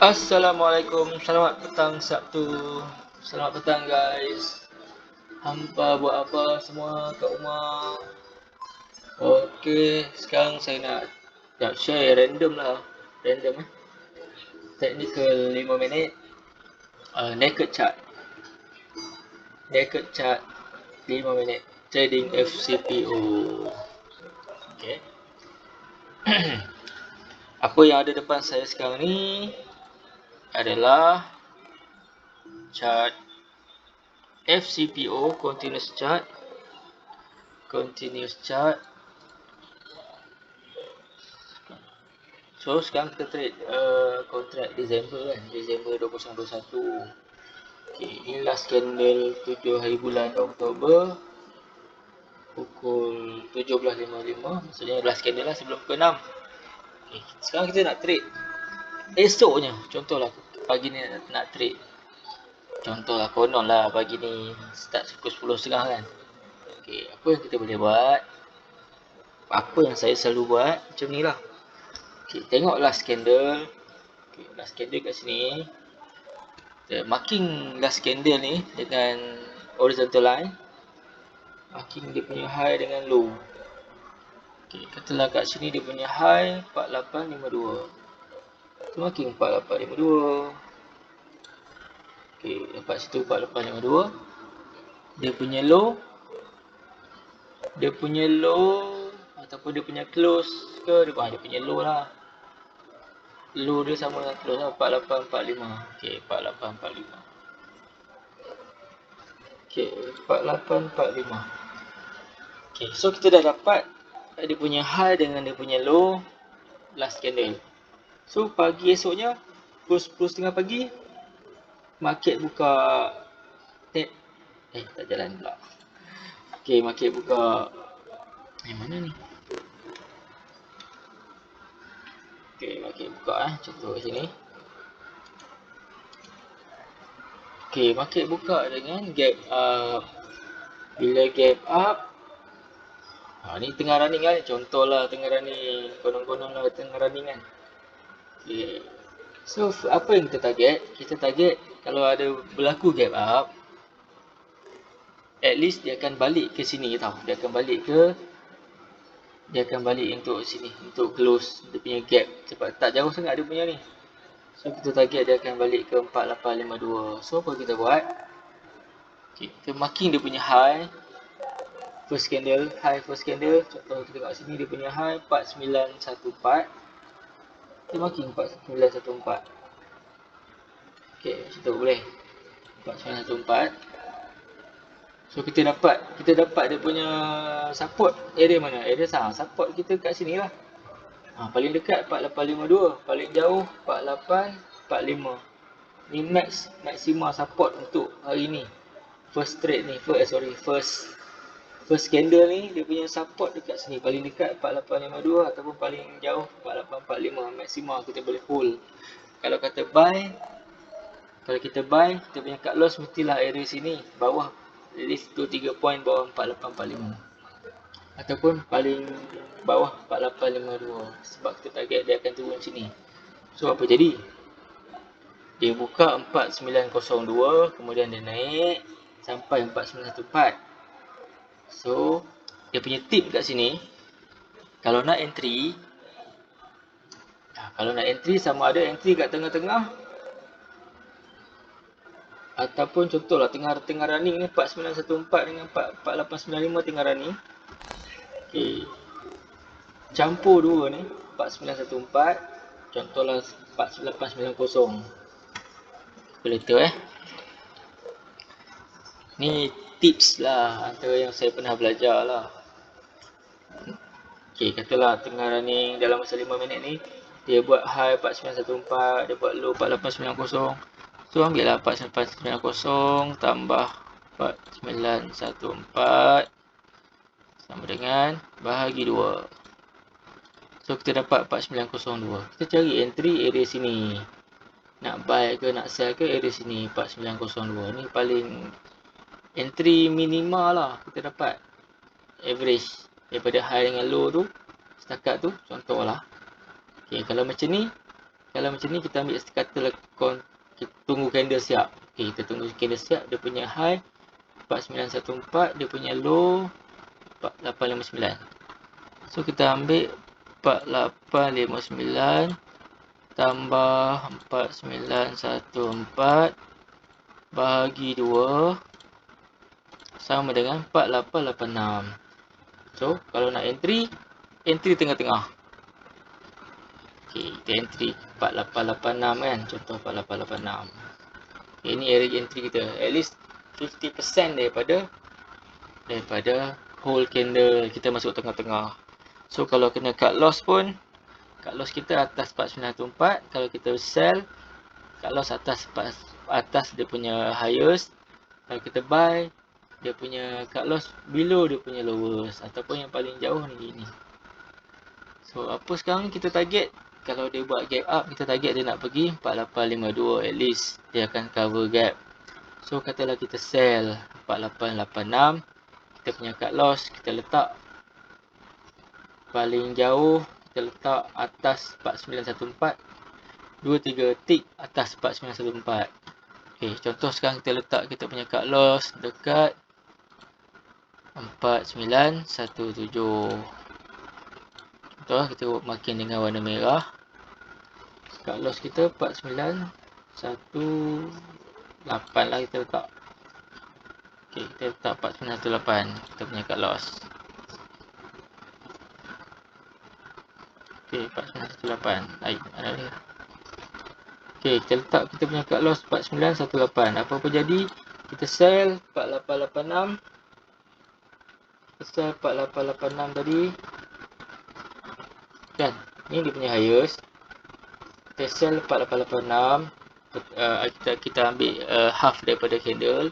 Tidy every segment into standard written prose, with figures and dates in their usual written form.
Assalamualaikum, selamat petang Sabtu. Selamat petang guys. Hampa buat apa semua kat rumah? Okey, sekarang saya nak share random lah. Random Technical 5 minit. Naked chart. Naked chart 5 minit. Trading FCPO. Okey. Apa yang ada depan saya sekarang ni adalah chart FCPO, continuous chart. So sekarang kita trade kontrak Disember kan, Disember 2021. Okay, ini last candle 7 hari bulan Oktober pukul 17.55, maksudnya last candle lah sebelum pukul 6. Okay, sekarang kita nak trade esoknya. Contohlah pagi ni nak trade, contohlah konon lah pagi ni start pukul 10.30 kan. Okay, apa yang kita boleh buat, apa yang saya selalu buat macam ni lah. Okay, tengok last candle. Okay, last candle kat sini, marking last candle ni dengan horizontal line, marking dia punya high dengan low. Okay, katalah kat sini dia punya high 4852, tu marking 4852. Okay, dapat situ 4852. Dia punya low ataupun dia punya close ke, dia punya low lah. Low dia sama dengan close lah, 4845. Okay, 4845. Okay, 4845. Okay, so kita dah dapat dia punya high dengan dia punya low last candle. So pagi esoknya pukul 10.30 pagi market buka tak jalan pula. Okay, market buka mana ni? Okay, market buka contoh kat sini. Okay, market buka dengan gap up. Bila gap up, ni tengah running kan, contohlah tengah running, konon-konon lah tengah running kan. Okay, so apa yang kita target? Kita target kalau ada berlaku gap up, at least dia akan balik ke sini tau. Dia akan balik untuk sini, untuk close dia punya gap. Sebab tak jauh sangat dia punya ni. So kita target dia akan balik ke 4852. So apa kita buat? Okay, kita marking dia punya high first candle. Contoh kita tengok sini dia punya high 4914. Kita marking 4914. Okay, macam tu boleh, 4914. So kita dapat dia punya support area mana? Area support kita kat sini lah. Paling dekat 4852, paling jauh 4845. Ni maksima support untuk hari ni. First candle ni dia punya support dekat sini, paling dekat 4852 ataupun paling jauh 4845. Maksima kita boleh hold. Kalau kita buy, kita punya cut loss mestilah area sini, bawah at least 2-3 point bawah 4845 ataupun paling bawah 4852, sebab kita target dia akan turun sini. So apa jadi? Dia buka 4902, kemudian dia naik sampai 4914. So dia punya tip kat sini, kalau nak entry sama ada entry kat tengah-tengah ataupun contohlah tengah running ni 4914 dengan 4895 tengah running. Okay, campur dua ni 4914, contohlah 4890. Calculator ni tips lah antara yang saya pernah belajar lah. Okay, katalah tengah running dalam masa 5 minit ni, dia buat high 4914, dia buat low 4890. So ambil lah 4890 tambah 4914 sama dengan bahagi 2. So kita dapat 4902. Kita cari entry area sini. Nak buy ke nak sell ke area sini 4902. Ni paling entry minima lah kita dapat. Average daripada high dengan low tu setakat tu, contohlah. Okay, kalau macam ni Kalau macam ni kita ambil katalah kita tunggu candle siap. Okay, kita tunggu candle siap, dia punya high 4914, dia punya low 4859. So kita ambil 4859 tambah 4914 bahagi 2 sama dengan 4886. So kalau nak entry tengah-tengah. Okay, kita entry 4886 kan, contoh 4886. Okay, ini area entry kita, at least 50% daripada whole candle kita masuk tengah-tengah. So kalau kena cut loss pun, cut loss kita atas 4914. Kalau kita sell, cut loss atas dia punya highest. Kalau kita buy, dia punya cut loss below dia punya lowest, ataupun yang paling jauh ni gini. So apa sekarang kita target, kalau dia buat gap up, kita target dia nak pergi 4852, at least dia akan cover gap. So katalah kita sell 4886, kita punya cut loss kita letak paling jauh, kita letak atas 4914, 2-3 tick atas 4914. Okay, contoh sekarang kita letak kita punya cut loss dekat 4917. Contoh kita marking dengan warna merah. Cut loss kita 4918 lah kita letak. Okay, kita letak 4918 kita punya cut loss. Okay, 4918. Baik, ada ni. Okay, kita letak kita punya cut loss 4918. Apa-apa jadi, kita sell 4886. Kita sell 4886 tadi. Kan, ni dia punya highest. Kita sell 4886. Kita ambil half daripada candle.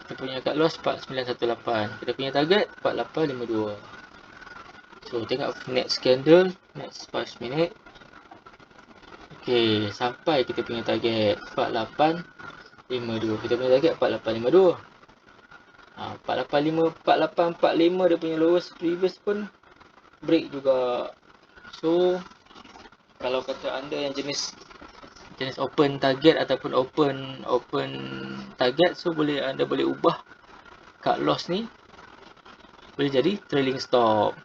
Kita punya cut loss 4918. Kita punya target 4852. So tengok next candle, next 5 minit. Okay, sampai kita punya target 4852. Kita punya target 4852. 4845 dia punya lowest previous pun break juga. So kalau kata anda yang jenis open target ataupun open target, so anda boleh ubah cut loss ni boleh jadi trailing stop.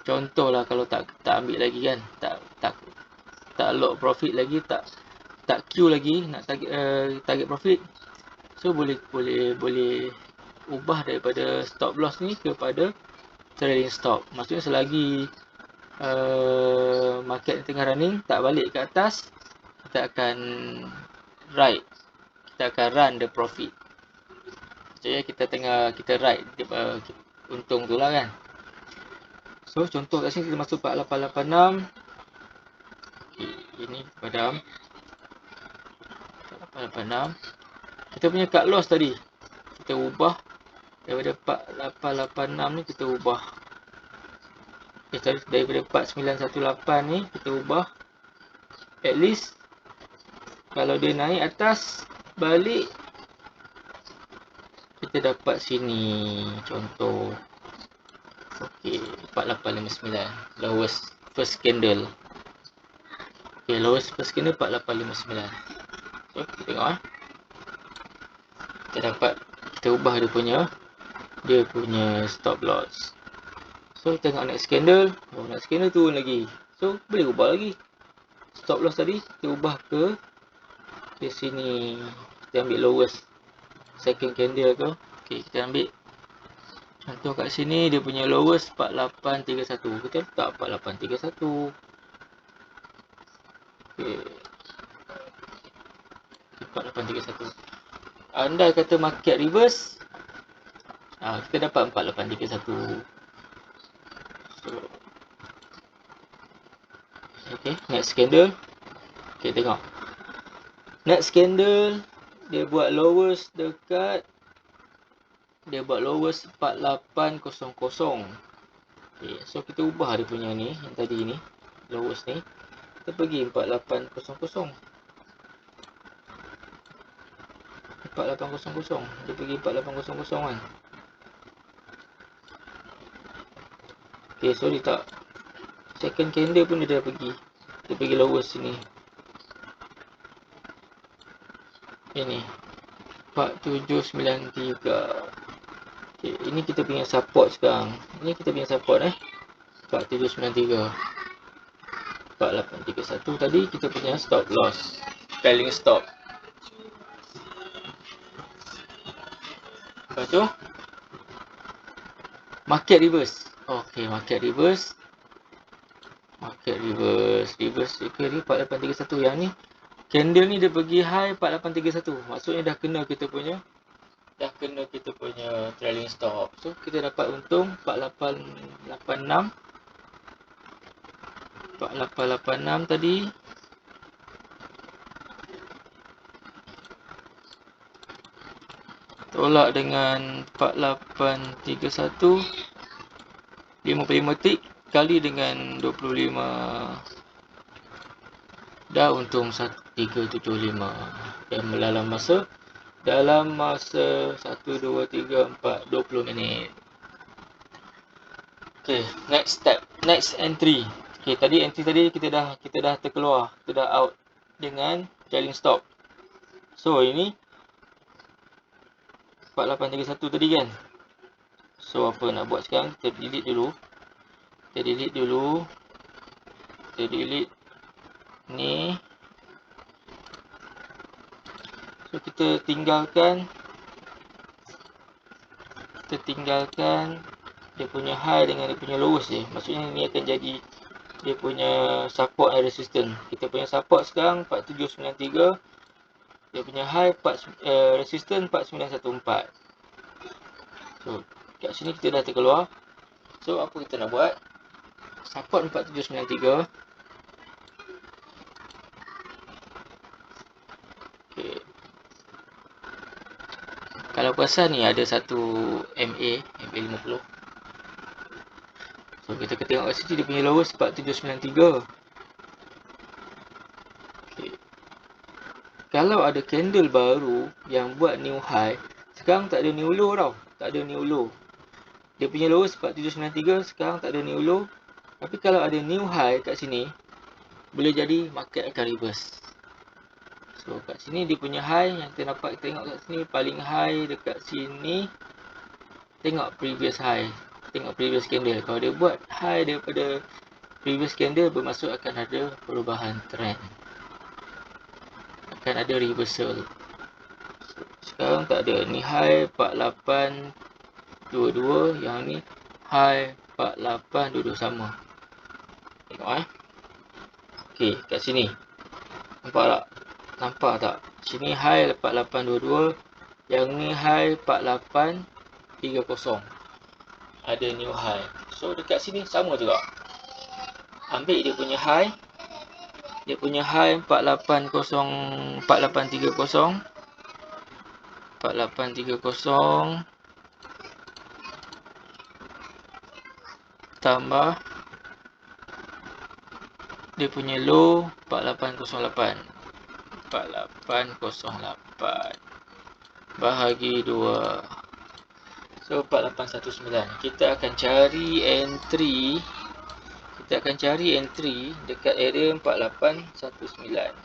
Contohlah kalau tak ambil lagi kan, tak lock profit lagi, tak queue lagi nak target profit, so boleh ubah daripada stop loss ni kepada trailing stop. Maksudnya selagi market tengah running tak balik ke atas, kita akan run the profit. Maksudnya kita ride untung tu lah kan. So contoh kat sini kita masuk 4886. Okay, ini padam 4886. Kita punya cut loss tadi kita ubah daripada 4886 ni, kita ubah daripada 4918 ni kita ubah at least kalau dia naik atas balik kita dapat sini contoh. Okay, 4859 lowest first candle. Okay, lowest first candle 4859. So kita tengok kita ubah dia punya stop loss. So tengok next candle, next candle turun lagi, so boleh ubah lagi stop loss tadi, kita ubah ke sini, kita ambil lowest second candle tu. Okay, kita ambil contoh kat sini, dia punya lowest 4831. Kita letak 4831. Okay, 4831. Andai kata market reverse, kita dapat 4831. So, okay, next candle. Okay, tengok next candle dia buat lowest 4800. Okay, so kita ubah dia punya ni, yang tadi ni lowest ni, kita pergi 4800. 4800, dia pergi 4800 kan. Okay, so dia tak second candle pun dia dah pergi lowest sini ini 4793. Okay, ini kita punya support sekarang. Ini kita punya support 4793. 4831 tadi kita punya stop loss. Trailing stop. Lepas tu market reverse. Okey, market reverse. Reverse ke ni 4831. Yang ni candle ni dia pergi high 4831. Maksudnya dah kena kita punya trailing stop. So kita dapat untung 4886. 4886 tadi. Tolak dengan 4831. 55 tick kali dengan 25. Dah untung 375. Dan dalam masa 1, 2, 3, 4, 20 minit. Okay, next step. Next entry. Okay, tadi entry tadi kita dah terkeluar. Kita dah out dengan trailing stop. So, ini 4831 tadi kan. So, apa nak buat sekarang? Kita delete dulu. Kita delete ni. So, kita tinggalkan dia punya high dengan dia punya lowest je. Maksudnya ni akan jadi dia punya support dan resistance. Kita punya support sekarang 4793. Dia punya high resistance 4914. So, kat sini kita dah terkeluar. So, apa kita nak buat? Support 4793. Okay. Kalau perasan ni ada satu MA 50. So, kita tengok kat sini dia punya lowest 4793. Okay. Kalau ada candle baru yang buat new high, sekarang tak ada new low tau. Tak ada new low. Dia punya lowest 4793, sekarang tak ada new low. Tapi kalau ada new high kat sini, boleh jadi market akan reverse. So, kat sini dia punya high yang kita dapat tengok kat sini, paling high dekat sini. Tengok previous high. Tengok previous candle. Kalau dia buat high daripada previous candle, bermaksud akan ada perubahan trend. Akan ada reversal. So, sekarang tak ada. Ni high 4822. Yang ni high 4822 sama. Tengok Okey, kat sini. Nampak tak? Sini high 4822. Yang ni high 4830. Ada new high. So dekat sini sama juga. Ambil dia punya high. Dia punya high 4830. 4830 tambah dia punya low 4808. 4808 bahagi 2. So 4819. Kita akan cari entry. Dekat area 4819.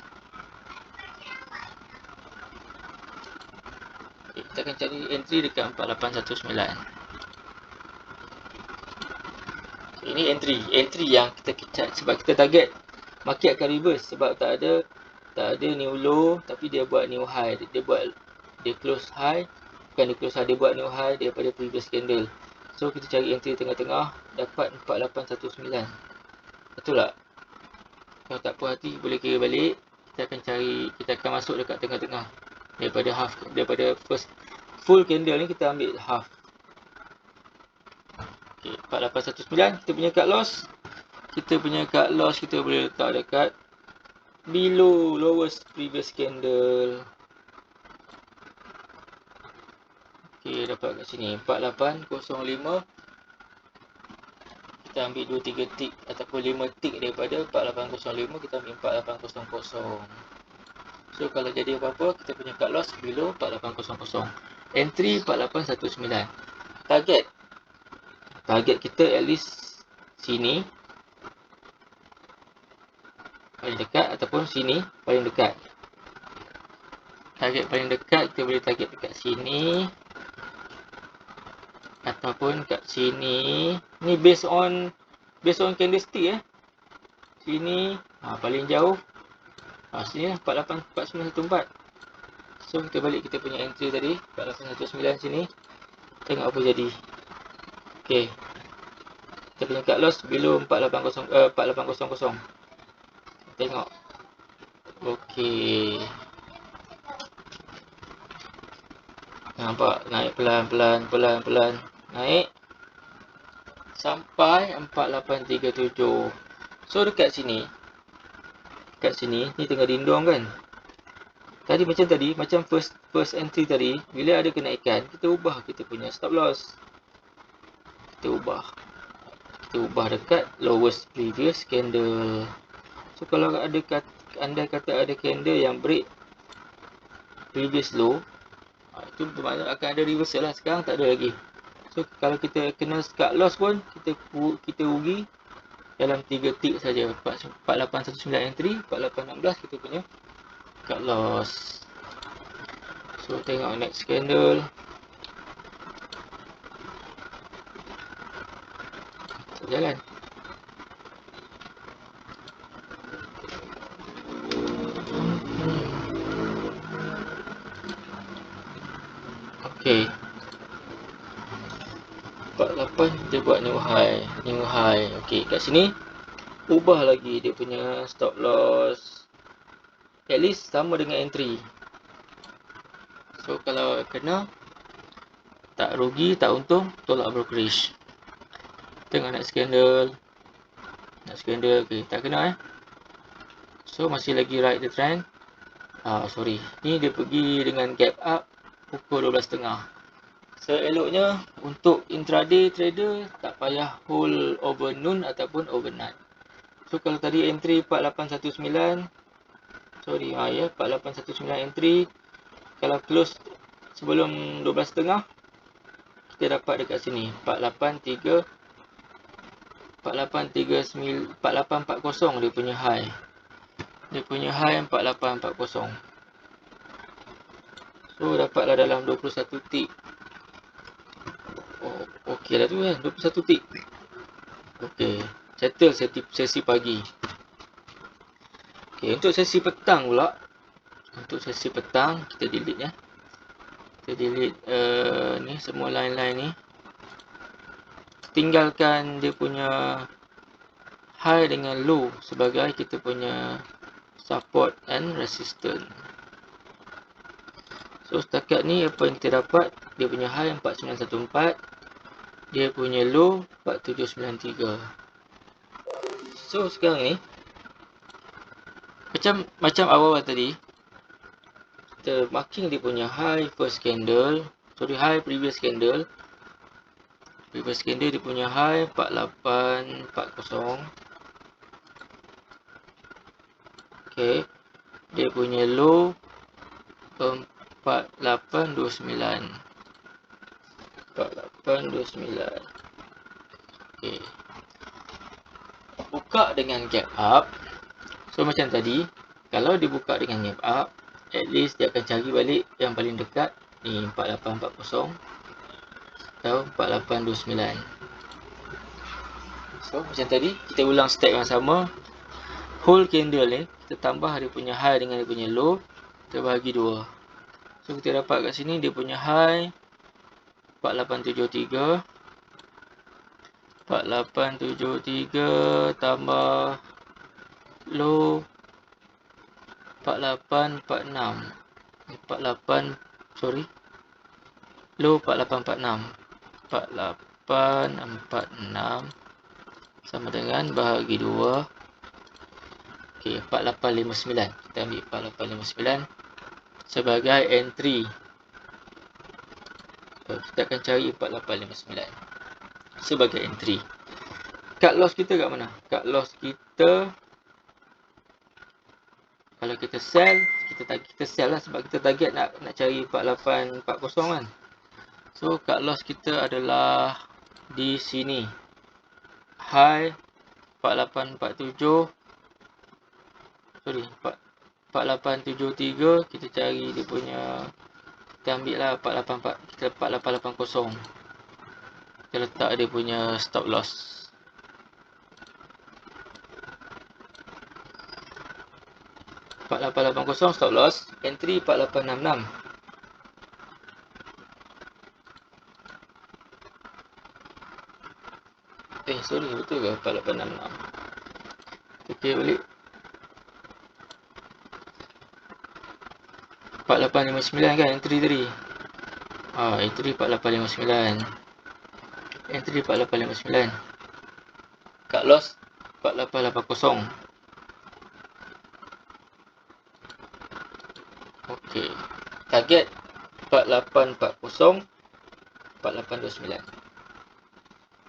Kita akan cari entry dekat 4819. Ini entry yang kita sebab kita target market akan reverse sebab tak ada new low tapi dia buat new high. Dia close high, bukan dia close high, dia buat new high daripada previous candle. So kita cari entry tengah-tengah, dapat 4819. Betul tak? Kalau tak puas hati boleh kira balik. Kita akan masuk dekat tengah-tengah. Daripada first full candle ni kita ambil half. Okey, 4819 kita punya cut loss. Kita boleh letak dekat below lowest previous candle. Okey, dapat kat sini 4805. Kita ambil 2-3 tick ataupun 5 tick daripada 4805, kita ambil 4800. So kalau jadi apa-apa, kita punya cut loss below 4800. Entry 4819. Target kita at least sini paling dekat ataupun sini paling dekat. target paling dekat kita boleh target dekat sini ataupun kat sini. Ni based on candlestick sini paling jauh sini lah 484914. So kita balik kita punya entry tadi 4819 sini, tengok apa jadi. Okey, kita punya cut loss below 4800. Tengok. Okey, nampak naik pelan-pelan naik sampai 4837. So dekat sini ni tengah dindong kan. Tadi macam first entry tadi, bila ada kenaikan kita ubah kita punya stop loss. Kita ubah dekat lowest previous candle. So kalau anda kata ada candle yang break previous low, itu bermakna akan ada reversal lah. Sekarang tak ada lagi. So kalau kita kena cut loss pun kita rugi dalam 3 tick saja. 4819 entry, 4816 kita punya cut loss. So tengok next candle. Jalan. Okey. 48 dia buat new high. Okey, kat sini ubah lagi dia punya stop loss. At least sama dengan entry. So kalau kena, tak rugi, tak untung, tolak brokerage. Tengok next candle. Okey, tak kena So masih lagi right the trend. Sorry. Ni dia pergi dengan gap up pukul 12.30. So eloknya untuk intraday trader tak payah hold over noon ataupun overnight. So kalau tadi entry 4819, 4819 entry, kalau close sebelum 12.30 kita dapat dekat sini 4840 dia punya high. 4840. So dapatlah dalam 21 tick. Okey lah tu kan, 21 tick. Okey, settle sesi pagi. Okey, untuk sesi petang pula. Kita delete Kita delete ni semua line-line ni. Tinggalkan dia punya high dengan low sebagai kita punya support and resistance. So setakat ni apa yang kita dapat, dia punya high 4914, dia punya low 4793. So sekarang ni macam awal tadi, kita marking dia punya high first candle, high previous candle. Previous candle dia punya high 4840. Okay, dia punya low 4829. Okay, buka dengan gap up. So macam tadi, kalau dibuka dengan gap up, at least dia akan cari balik yang paling dekat ni 4840 atau 4829. So macam tadi, kita ulang step yang sama. Whole candle ni kita tambah dia punya high dengan dia punya low, kita bahagi 2. So kita dapat kat sini dia punya high 4873 tambah low 4846. Low 4846 sama dengan bahagi 2. Okey, 4859. Kita ambil 4859 sebagai entry. Kita akan cari 4859 sebagai entry. Cut loss kita kat mana? Cut loss kita, kalau kita sell, kita sell lah sebab kita target nak cari 4840 kan. So cut loss kita adalah di sini. High 4847. 4873, kita cari dia punya, kita ambil lah 4880, kita letak dia punya stop loss. stop loss, entry 4866. Sorry, betul ke 4866? Okey, balik 4859 kan entry tadi. Entry 4859. Entry 4859. Cut loss 4880. Okey. Target 4840, 4829.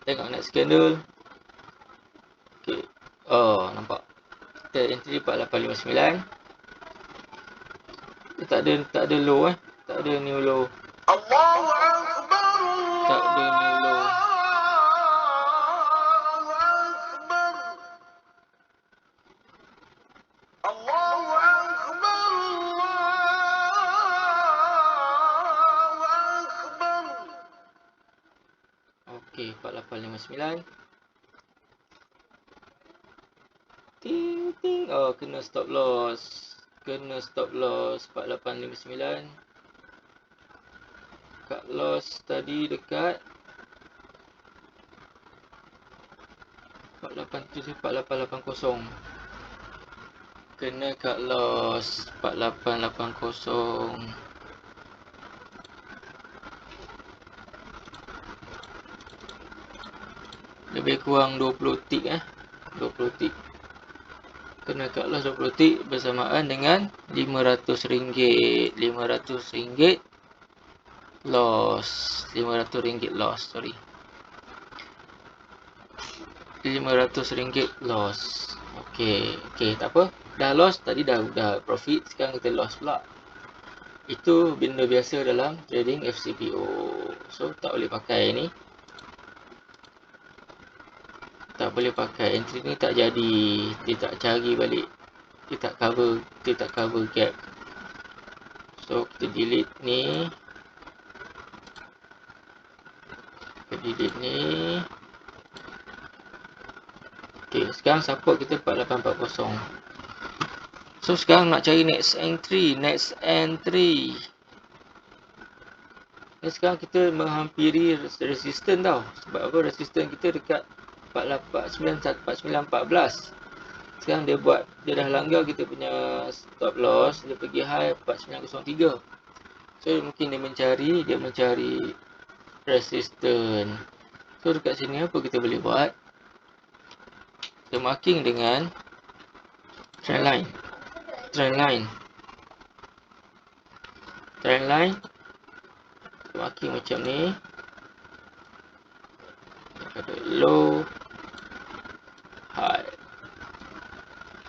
Tengok next candle. Okey. Nampak. Kita entry 4859. Dia tak ada low tak ada new low. Allahu Akbar. Tak ada new low. Allahu Akbar. Allahu Akbar. Okey, 4859. Ting ting. Kena stop loss. Kena stop loss 4859. Cut loss tadi dekat 4880. Kena cut loss 4880. Lebih kurang 20 tick 20 tick. Kena cut loss 20 tick bersamaan dengan RM500. RM500 loss. RM500 loss, sorry. RM500 loss. Okey, tak apa. Dah loss tadi, dah profit, sekarang kita loss pula. Itu benda biasa dalam trading FCPO. So tak boleh pakai ni. Tak boleh pakai, entry ni tak jadi, dia tak cari balik, dia tak cover gap. So kita delete ni, okey, sekarang support kita 4840. So sekarang nak cari next entry. Ni sekarang kita menghampiri resistance tau. Sebab apa? Resistance kita dekat 4914. Sekarang dia dah langgar kita punya stop loss, dia pergi high 4903. So mungkin dia mencari resistance. So dekat sini apa kita boleh buat? Kita marking dengan trend line. Kita marking macam ni. Ada low, high.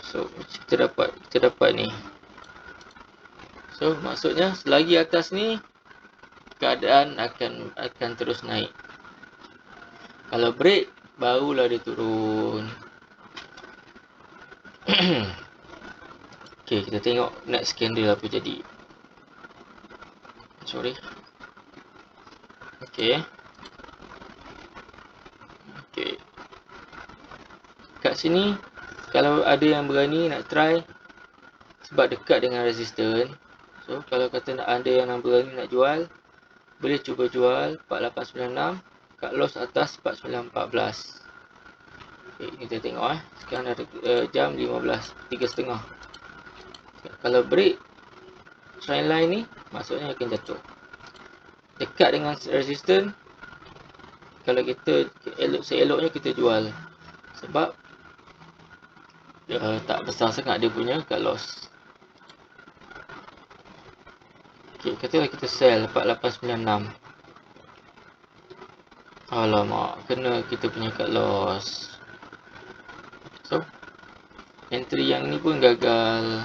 So kita dapat ni. So maksudnya selagi atas ni keadaan akan terus naik. Kalau break barulah dia turun. Okey, kita tengok next candle apa jadi. Sorry. Okey. Kat sini kalau ada yang berani nak try, sebab dekat dengan resistance. So kalau kata ada yang berani nak jual, boleh cuba jual 4896, cut loss atas 4914. Okey, kita tengok sekarang dah jam 3.30. Kalau break trend line ni, maksudnya akan jatuh. Dekat dengan resistance, kalau kita seeloknya kita jual. Sebab tak besar sangat dia punya cut loss. Okey, katalah kita sell 4896. Alamak, kena kita punya cut loss. So, entry yang ni pun gagal.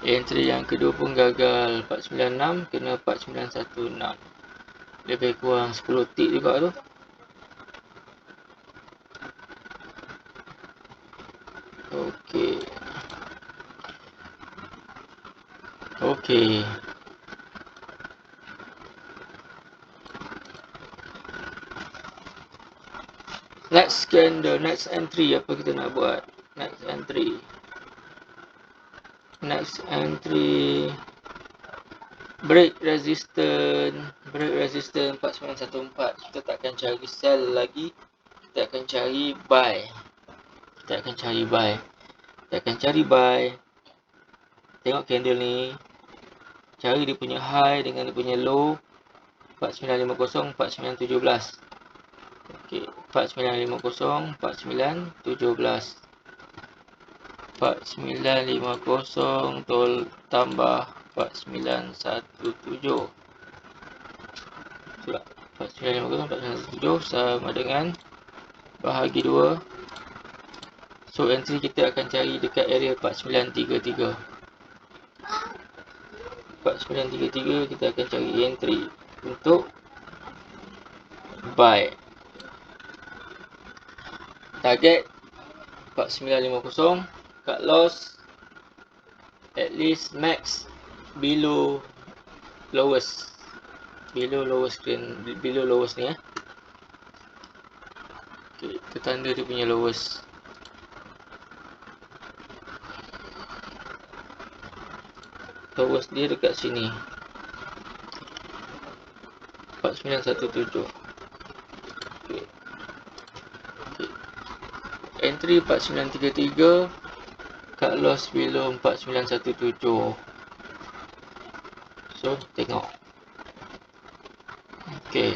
Entry yang kedua pun gagal. 496 kena 4916. Lebih kurang 10 tick juga tu. Okey. Okey. Next candle, next entry, apa kita nak buat? Next entry. Next entry. Break resistance 4914. Kita tak akan cari sell lagi. Kita akan cari buy. Kita akan cari buy. Tengok candle ni. Cari dia punya high dengan dia punya low. 4950, 4917. Okey, 4950, 4917. 4950 tambah 4917. Itulah 4950 4917 sama dengan bahagi 2. So entry kita akan cari dekat area 4933. 4933 kita akan cari entry untuk buy. Target 4950, cut loss at least max below lowest. Below lowest ni Okay, kita tanda dia punya lowest. Lowest dia dekat sini. 4917. Okay. Entry 4933, cut loss below 4917. So, tengok. Okay.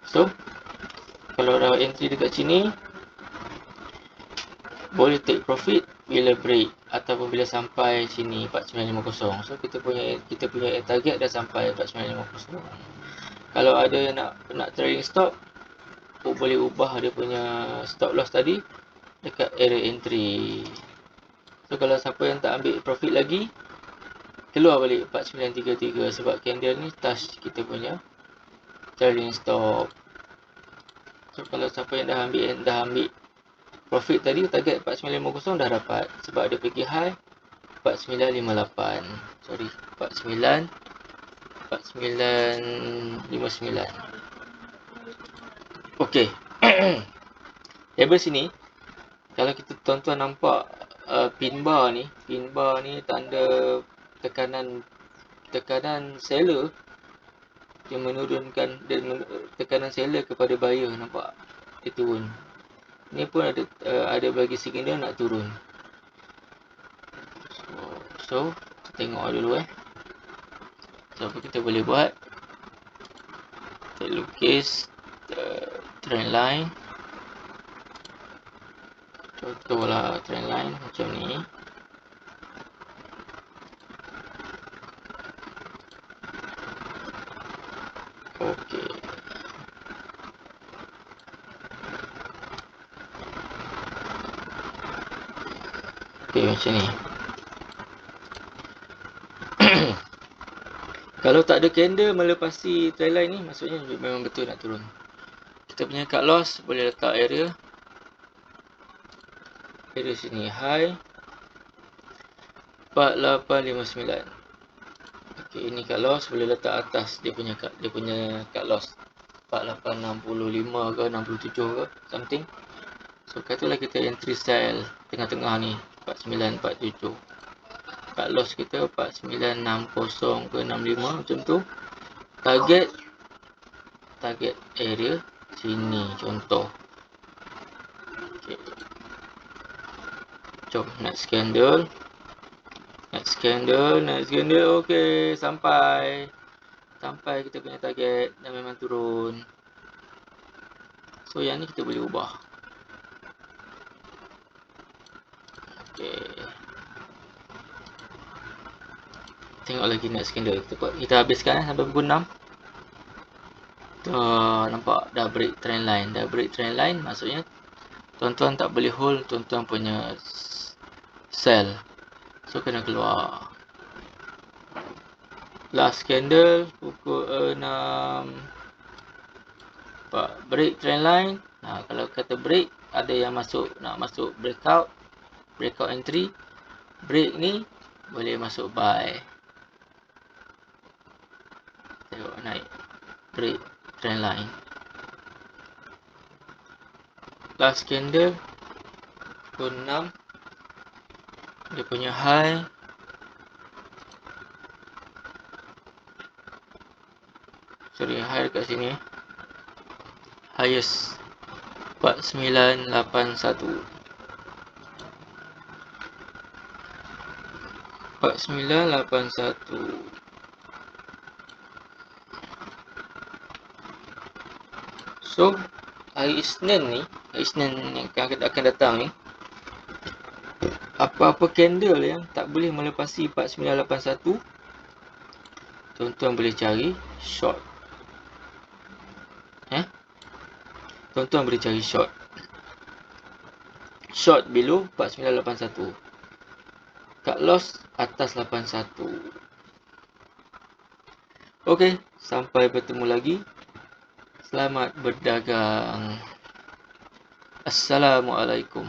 So, kalau dah entry dekat sini, boleh take profit bila break ataupun bila sampai sini 4950. So kita punya target dah sampai 4950. Kalau ada yang nak trading stop, boleh ubah dia punya stop loss tadi dekat area entry. So kalau siapa yang tak ambil profit lagi, keluar balik 4933 sebab candle ni touch kita punya trading stop. So kalau siapa yang dah ambil profit tadi, target 4950 dah dapat sebab dia pergi high 4958. Sorry, 4959. Okey. Label sini, kalau kita tuan-tuan nampak pin bar ni tanda tekanan seller. Dia menurunkan tekanan seller kepada buyer, nampak? Dia turun. Ni pun ada bagi signal nak turun. So tengok dulu So apa kita boleh buat? Kita lukis trend line. Contohlah trend line macam ni. Okey. Okey, macam ni. Kalau tak ada candle melepasi trend line ni, maksudnya memang betul nak turun. Kita punya cut loss boleh letak area sini, high 4859. Okey, ini cut loss boleh letak atas dia punya cut loss 4865 ke 67 ke something. So katalah kita entry sell tengah-tengah ni 4947. Cut loss kita 4960 ke 65 macam tu. Target area sini contoh. Okey. Jom next candle. Okey, sampai kita punya target dan memang turun. So yang ni kita boleh ubah. Okey. Tengok lagi next candle. Kita habiskan sampai pukul 6. Nampak dah break trend line. Maksudnya tuan-tuan tak boleh hold tuan-tuan punya sell. So kena keluar. Last candle pukul 6. Break trend line. Kalau kata break, ada yang nak masuk breakout. breakout entry, break ni boleh masuk buy. Tengok naik, break trend line. Last candle pukul 6, dia punya high high dekat sini, highest 4981. 4981. So hari Isnin yang akan datang ni, apa-apa candle yang tak boleh melepasi 4981, tuan-tuan boleh cari short. Tuan-tuan boleh cari short. Short below 4981. Cut loss atas 81. Okey, sampai bertemu lagi. Selamat berdagang. Assalamualaikum.